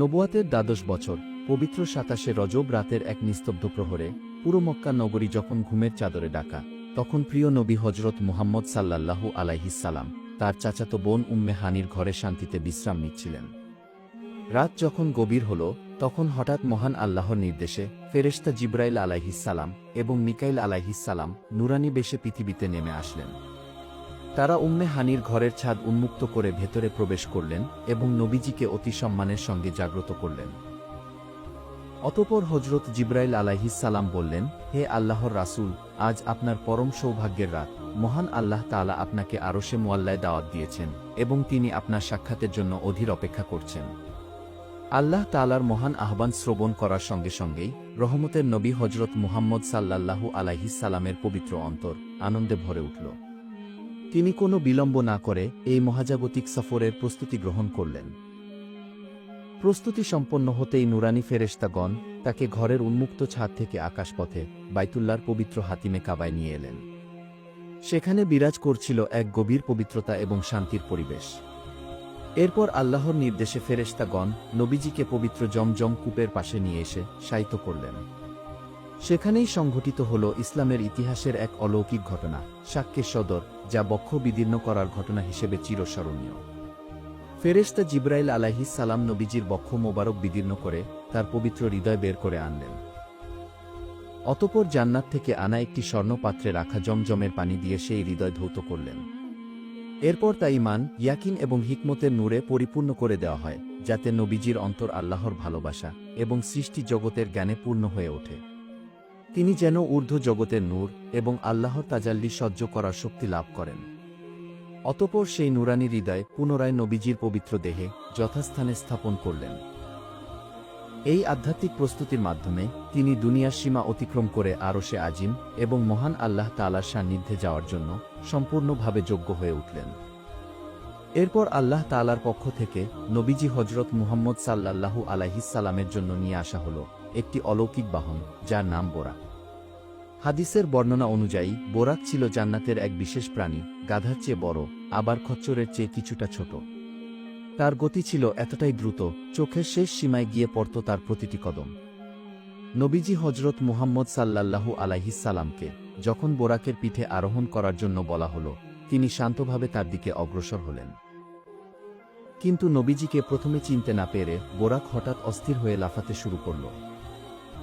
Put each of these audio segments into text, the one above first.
নবুয়াতের দ্বাদশ বছর, পবিত্র ২৭শে রজব রাতের এক নিস্তব্ধ প্রহরে পুরো মক্কা নগরী যখন ঘুমের চাদরে ঢাকা, তখন প্রিয় নবী হজরত মুহাম্মদ সাল্লাল্লাহু আলাইহিস সালাম তার চাচাতো বোন উম্মে হানির ঘরে শান্তিতে বিশ্রাম নিচ্ছিলেন। রাত যখন গভীর হল, তখন হঠাৎ মহান আল্লাহর নির্দেশে ফেরেশতা জিবরাইল আলাইহিস সালাম এবং মিকাইল আলাইহিস সালাম নুরানি বেশে পৃথিবীতে নেমে আসলেন। তারা উম্মে হানির ঘরের ছাদ উন্মুক্ত করে ভেতরে প্রবেশ করলেন এবং নবীজিকে অতি সম্মানের সঙ্গে জাগ্রত করলেন। অতঃপর হজরত জিবরাইল আলাইহিস সালাম বললেন, হে আল্লাহর রাসূল, আজ আপনার পরম সৌভাগ্যের রাত। মহান আল্লাহ তাআলা আপনাকে আরশে মুআল্লায় দাওয়াত দিয়েছেন এবং তিনি আপনার সাক্ষাতের জন্য অধীর অপেক্ষা করছেন। আল্লাহ তাআলার মহান আহ্বান শ্রবণ করার সঙ্গে সঙ্গেই রহমতের নবী হজরত মুহাম্মদ সাল্লাল্লাহু আলাইহিস সালামের পবিত্র অন্তর আনন্দে ভরে উঠল। তিনি কোনো বিলম্ব না করে এই মহাজাগতিক সফরের প্রস্তুতি গ্রহণ করলেন। প্রস্তুতি সম্পন্ন হতেই নুরানি ফেরেশতাগণ তাকে ঘরের উন্মুক্ত ছাদ থেকে আকাশপথে বাইতুল্লাহর পবিত্র হাতিমে কাবায় নিয়ে এলেন। সেখানে বিরাজ করছিল এক গভীর পবিত্রতা এবং শান্তির পরিবেশ। এরপর আল্লাহর নির্দেশে ফেরেশতাগণ নবীজিকে পবিত্র জমজম কূপের পাশে নিয়ে এসে শায়িত করলেন। সেখানেই সংঘটিত হল ইসলামের ইতিহাসের এক অলৌকিক ঘটনা, শাক্কে সদর, যা বক্ষ বিদীর্ণ করার ঘটনা হিসেবে চিরস্মরণীয়। ফেরেশতা জিবরাইল আলাইহিস সালাম নবীজির বক্ষ মোবারক বিদীর্ণ করে তার পবিত্র হৃদয় বের করে আনলেন। অতঃপর জান্নাত থেকে আনা একটি স্বর্ণপাত্রে রাখা জমজমের পানি দিয়ে সেই হৃদয় ধৌত করলেন। এরপর তা ঈমান, ইয়াকিন এবং হিকমতের নূরে পরিপূর্ণ করে দেওয়া হয়, যাতে নবীজির অন্তর আল্লাহর ভালোবাসা এবং সৃষ্টি জগতের জ্ঞানে পূর্ণ হয়ে ওঠে। তিনি যেন ঊর্ধ্ব জগতের নূর এবং আল্লাহর তাজাল্লি সহ্য করার শক্তি লাভ করেন। অতঃপর সেই নুরানি হৃদয় পুনরায় নবীজির পবিত্র দেহে যথাস্থানে স্থাপন করলেন। এই আধ্যাত্মিক প্রস্তুতির মাধ্যমে তিনি দুনিয়ার সীমা অতিক্রম করে আরশে আজিম এবং মহান আল্লাহ তাআলার সান্নিধ্যে যাওয়ার জন্য সম্পূর্ণভাবে যোগ্য হয়ে উঠলেন। এরপর আল্লাহ তাআলার পক্ষ থেকে নবীজি হজরত মুহাম্মদ সাল্লাল্লাহু আলাইহিস সালামের জন্য নিয়ে আসা হল একটি অলৌকিক বাহন, যার নাম বোরাক। হাদিসের বর্ণনা অনুযায়ী বোরাক ছিল জান্নাতের এক বিশেষ প্রাণী, গাধার চেয়ে বড়, আবার খচ্চরের চেয়ে কিছুটা ছোট। তার গতি ছিল এতটাই দ্রুত, চোখের শেষ সীমায় গিয়ে পড়ত তার প্রতিটি কদম। নবীজি হজরত মুহাম্মদ সাল্লাল্লাহু আলাইহিস সালামকে যখন বোরাকের পিঠে আরোহণ করার জন্য বলা হল, তিনি শান্তভাবে তার দিকে অগ্রসর হলেন। কিন্তু নবীজিকে প্রথমে চিনতে না পেরে বোরাক হঠাৎ অস্থির হয়ে লাফাতে শুরু করল।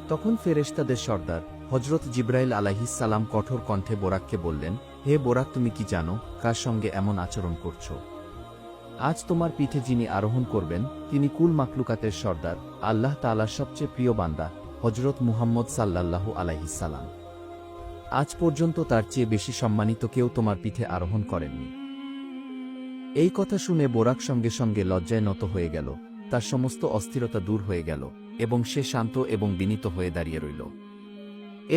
তখন ফেরেশতাদের সর্দার হজরত জিবরাইল আলাইহিস সালাম কঠোর কণ্ঠে বোরাককে বললেন, হে বোরাক, তুমি কি জানো কার সঙ্গে এমন আচরণ করছো? আজ তোমার পিঠে যিনি আরোহণ করবেন তিনি কুল মাখলুকাতের সর্দার, আল্লাহ তাআলার সবচেয়ে প্রিয় বান্দা হজরত মুহাম্মদ সাল্লাল্লাহু আলাইহিস সালাম। আজ পর্যন্ত তার চেয়ে বেশি সম্মানিত কেউ তোমার পিঠে আরোহণ করেননি। এই কথা শুনে বোরাক সঙ্গে সঙ্গে লজ্জায় নত হয়ে গেল, তার সমস্ত অস্থিরতা দূর হয়ে গেল এবং সে শান্ত এবং বিনীত হয়ে দাঁড়িয়ে রইল।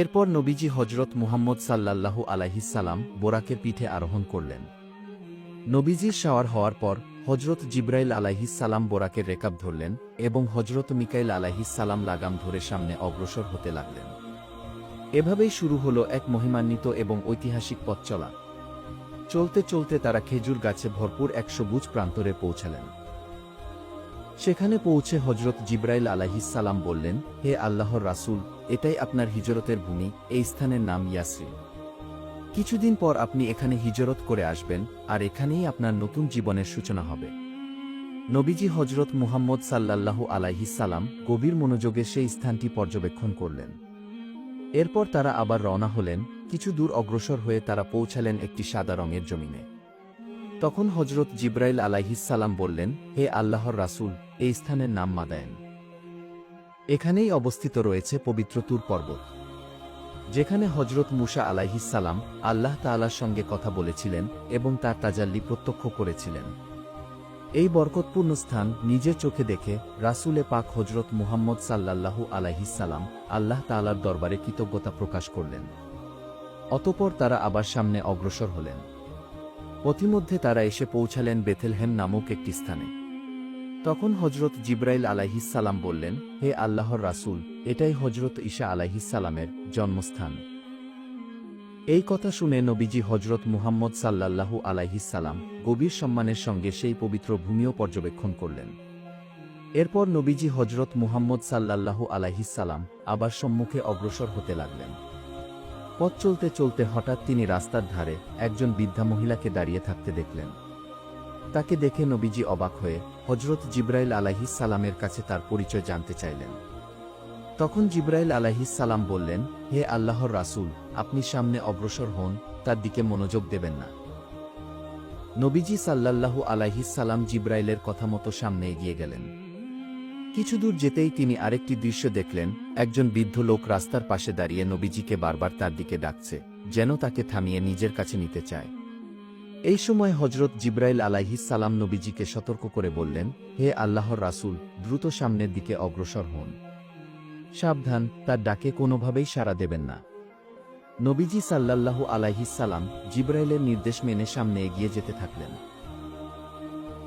এরপর নবীজি হজরত মুহাম্মদ সাল্লাল্লাহু আলাইহিস সালাম বোরাকের পিঠে আরোহণ করলেন। নবীজির শাওয়ার হওয়ার পর হজরত জিবরাইল আলাইহিস সালাম বোরাকের রেকাব ধরলেন এবং হজরত মিকাইল আলাইহিস সালাম লাগাম ধরে সামনে অগ্রসর হতে লাগলেন। এভাবেই শুরু হল এক মহিমান্বিত এবং ঐতিহাসিক পথ চলা। চলতে চলতে তারা খেজুর গাছে ভরপুর এক সবুজ প্রান্তরে পৌঁছালেন। সেখানে পৌঁছে হজরত জিবরাইল আলাইহিস সালাম বললেন, হে আল্লাহর রাসূল, এটাই আপনার হিজরতের ভূমি, এই স্থানের নাম ইয়াসরিব। কিছুদিন পর আপনি এখানে হিজরত করে আসবেন, আর এখানেই আপনার নতুন জীবনের সূচনা হবে। নবীজি হজরত মুহাম্মদ সাল্লাল্লাহু আলাইহিস সালাম গভীর মনোযোগে সেই স্থানটি পর্যবেক্ষণ করলেন। এরপর তারা আবার রওনা হলেন। কিছু দূর অগ্রসর হয়ে তারা পৌঁছালেন একটি সাদা রঙের জমিনে। তখন হজরত জিবরাইল আলাইহিস সালাম বললেন, হে আল্লাহর রাসূল, এই স্থানের নাম মাদায়েন। এখানেই অবস্থিত রয়েছে পবিত্র তুর পর্বত, যেখানে হজরত মূসা আলাইহিস সালাম আল্লাহ তাআলার সঙ্গে কথা বলেছিলেন এবং তার তাজাল্লি প্রত্যক্ষ করেছিলেন। এই বরকতপূর্ণ স্থান নিজের চোখে দেখে রাসূলে পাক হজরত মুহাম্মদ সাল্লাল্লাহু আলাইহিস সালাম আল্লাহ তাআলার দরবারে কৃতজ্ঞতা প্রকাশ করলেন। অতঃপর তারা আবার সামনে অগ্রসর হলেন। পথিমধ্যে তারা এসে পৌঁছালেন বেথেলহেম নামক একটি স্থানে। তখন হজরত জিবরাইল আলাইহিস সালাম বললেন, হে আল্লাহর রাসূল, এটাই হজরত ঈসা আলাইহিস সালামের জন্মস্থান। এই কথা শুনে নবীজি হজরত মুহাম্মদ সাল্লাল্লাহু আলাইহিস সালাম গভীর সম্মানের সঙ্গে সেই পবিত্র ভূমিও পর্যবেক্ষণ করলেন। এরপর নবীজি হজরত মুহাম্মদ সাল্লাল্লাহু আলাইহিস সালাম আবার সম্মুখে অগ্রসর হতে লাগলেন। পথ চলতে চলতে হঠাৎ তিনি রাস্তার ধারে একজন বৃদ্ধা মহিলাকে দাঁড়িয়ে থাকতে দেখলেন। তাকে দেখে নবীজি অবাক হয়ে হজরত জিবরাইল আলাইহিস সালামের কাছে তার পরিচয় জানতে চাইলেন। তখন জিবরাইল আলাইহিস সালাম বললেন, হে আল্লাহর রাসূল, আপনি সামনে অগ্রসর হন, তার দিকে মনোযোগ দেবেন না। নবীজি সাল্লাল্লাহু আলাইহিস সালাম জিবরাইলের কথা মতো সামনে এগিয়ে গেলেন। কিছু দূর যেতেই তিনি আরেকটি দৃশ্য দেখলেন, একজন বৃদ্ধ লোক রাস্তার পাশে দাঁড়িয়ে নবীজিকে বারবার তার দিকে ডাকছে, যেন তাকে থামিয়ে নিজের কাছে নিতে চায়। এই সময় হজরত জিবরাইল আলাইহিস সালাম নবীজিকে সতর্ক করে বললেন, হে আল্লাহর রাসূল, দ্রুত সামনের দিকে অগ্রসর হন। সাবধান, তার ডাকে কোনোভাবেই সাড়া দেবেন না। নবীজি সাল্লাল্লাহু আলাইহিস সালাম জিবরাইলের নির্দেশ মেনে সামনে এগিয়ে যেতে থাকলেন।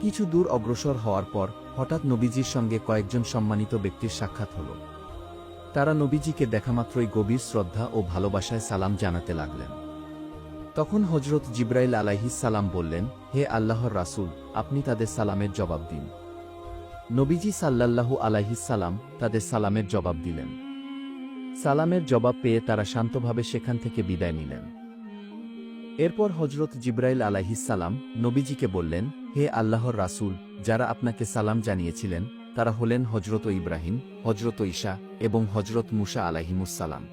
কিছু দূর অগ্রসর হওয়ার পর হঠাৎ নবীজির সঙ্গে কয়েকজন সম্মানিত ব্যক্তির সাক্ষাৎ হল। তারা নবীজিকে দেখামাত্রই গভীর শ্রদ্ধা ও ভালোবাসায় সালাম জানাতে লাগলেন। তখন হজরত জিবরাইল আলাইহিস সালাম বললেন, হে আল্লাহর রাসূল, আপনি তাদের সালামের জবাব দিন। নবীজি সাল্লাল্লাহু আলাইহিস সালাম তাদের সালামের জবাব দিলেন। সালামের জবাব পেয়ে তারা শান্তভাবে সেখান থেকে বিদায় নিলেন। এরপর হজরত জিবরাইল আলাইহিস সালাম নবীজিকে বললেন, হে আল্লাহর রাসূল, যারা আপনাকে সালাম জানিয়েছিলেন তারা হলেন হজরত ইব্রাহিম, হজরত ঈসা এবং হজরত মুসা আলাইহিমুসসালাম।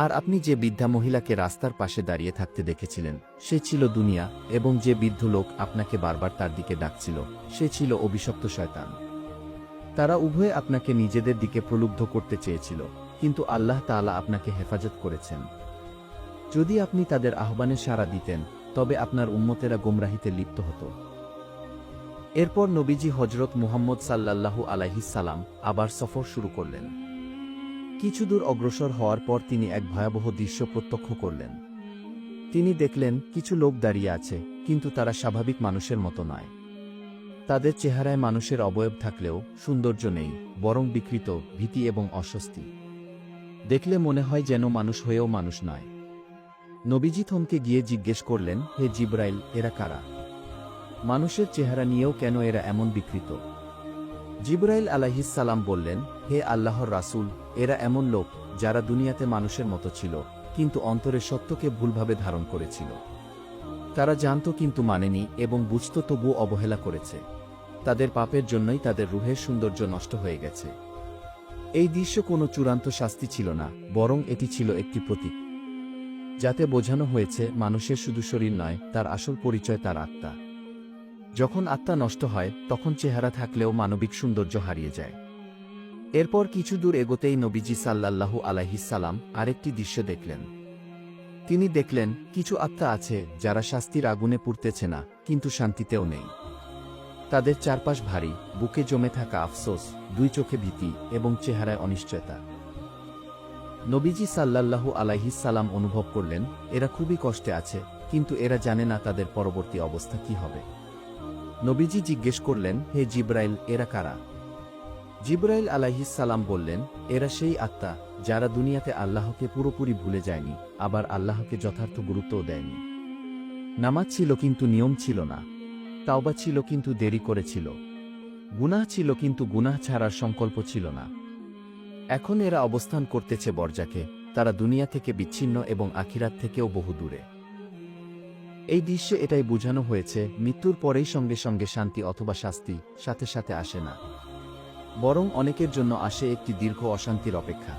আর আপনি যে বৃদ্ধা মহিলাকে রাস্তার পাশে দাঁড়িয়ে থাকতে দেখেছিলেন সে ছিল দুনিয়া, এবং যে বৃদ্ধ লোক আপনাকে বারবার তার দিকে ডাকছিল সে ছিল অভিশপ্ত শয়তান। তারা উভয়ে আপনাকে নিজেদের দিকে প্রলুব্ধ করতে চেয়েছিল, কিন্তু আল্লাহ তাআলা আপনাকে হেফাজত করেছেন। যদি আপনি তাদের আহ্বানে সাড়া দিতেন তবে আপনার উম্মতেরা গোমরাহিতে লিপ্ত হতো। এরপর নবীজি হজরত মুহাম্মদ সাল্লাল্লাহু আলাইহিস সালাম আবার সফর শুরু করলেন। কিছু দূর অগ্রসর হওয়ার পর তিনি এক ভয়াবহ দৃশ্য প্রত্যক্ষ করলেন। তিনি দেখলেন কিছু লোক দাঁড়িয়ে আছে, কিন্তু তারা স্বাভাবিক মানুষের মতো নয়। তাদের চেহারায় মানুষের অবয়ব থাকলেও সৌন্দর্য নেই, বরং বিকৃত, ভীতি এবং অস্বস্তি। দেখলে মনে হয় যেন মানুষ হয়েও মানুষ নয়। নবীজি থমকে গিয়ে জিজ্ঞেস করলেন, হে জিবরাইল, এরা কারা? মানুষের চেহারা নিয়েও কেন এরা এমন বিকৃত? জিবরাইল আলাইহিস সালাম বললেন, হে আল্লাহর রাসূল, এরা এমন লোক যারা দুনিয়াতে মানুষের মতো ছিল, কিন্তু অন্তরে সত্যকে ভুলভাবে ধারণ করেছিল। তারা জানত কিন্তু মানেনি, এবং বুঝত তবুও অবহেলা করেছে। তাদের পাপের জন্যই তাদের রূহের সৌন্দর্য নষ্ট হয়ে গেছে। এই দৃশ্য কোনো চূড়ান্ত শাস্তি ছিল না, বরং এটি ছিল একটি প্রতীক, যাতে বোঝানো হয়েছে মানুষের শুধু শরীর নয়, তার আসল পরিচয় তার আত্মা। যখন আত্মা নষ্ট হয় তখন চেহারা থাকলেও মানবিক সৌন্দর্য হারিয়ে যায়। এরপর কিছু দূর এগোতেই নবীজি সাল্লাল্লাহু আলাইহিস সালাম আরেকটি দৃশ্য দেখলেন। তিনি দেখলেন কিছু আত্মা আছে যারা শাস্তির আগুনে পুড়তেছে না, কিন্তু শান্তিতেও নেই। তাদের চারপাশ ভারী, বুকে জমে থাকা আফসোস, দুই চোখে ভীতি এবং চেহারায় অনিশ্চয়তা। নবীজি সাল্লাল্লাহু আলাইহিস সালাম অনুভব করলেন এরা খুবই কষ্টে আছে, কিন্তু এরা জানে না তাদের পরবর্তী অবস্থা কি হবে। নবীজি জিজ্ঞেস করলেন, হে জিবরাইল, এরা কারা? জিবরাইল আলাইহিস সালাম বললেন, এরা সেই আত্মা যারা দুনিয়াতে আল্লাহকে পুরোপুরি ভুলে যায়নি, আবার আল্লাহকে যথার্থ গুরুত্বও দেয়নি। নামাজ ছিল কিন্তু নিয়ম ছিল না, তাওবা ছিল কিন্তু দেরি করেছিল, গুনাহ ছিল কিন্তু গুনাহ ছাড়ার সংকল্প ছিল না। এখন এরা অবস্থান করতেছে বরজাকে, তারা দুনিয়া থেকে বিচ্ছিন্ন এবং আখিরাত থেকেও বহু দূরে। এই দৃশ্যে এটাই বোঝানো হয়েছে, মৃত্যুর পরেই সঙ্গে সঙ্গে শান্তি অথবা শাস্তি সাথে সাথে আসে না, বরং অনেকের জন্য আসে একটি দীর্ঘ অশান্তির অপেক্ষা।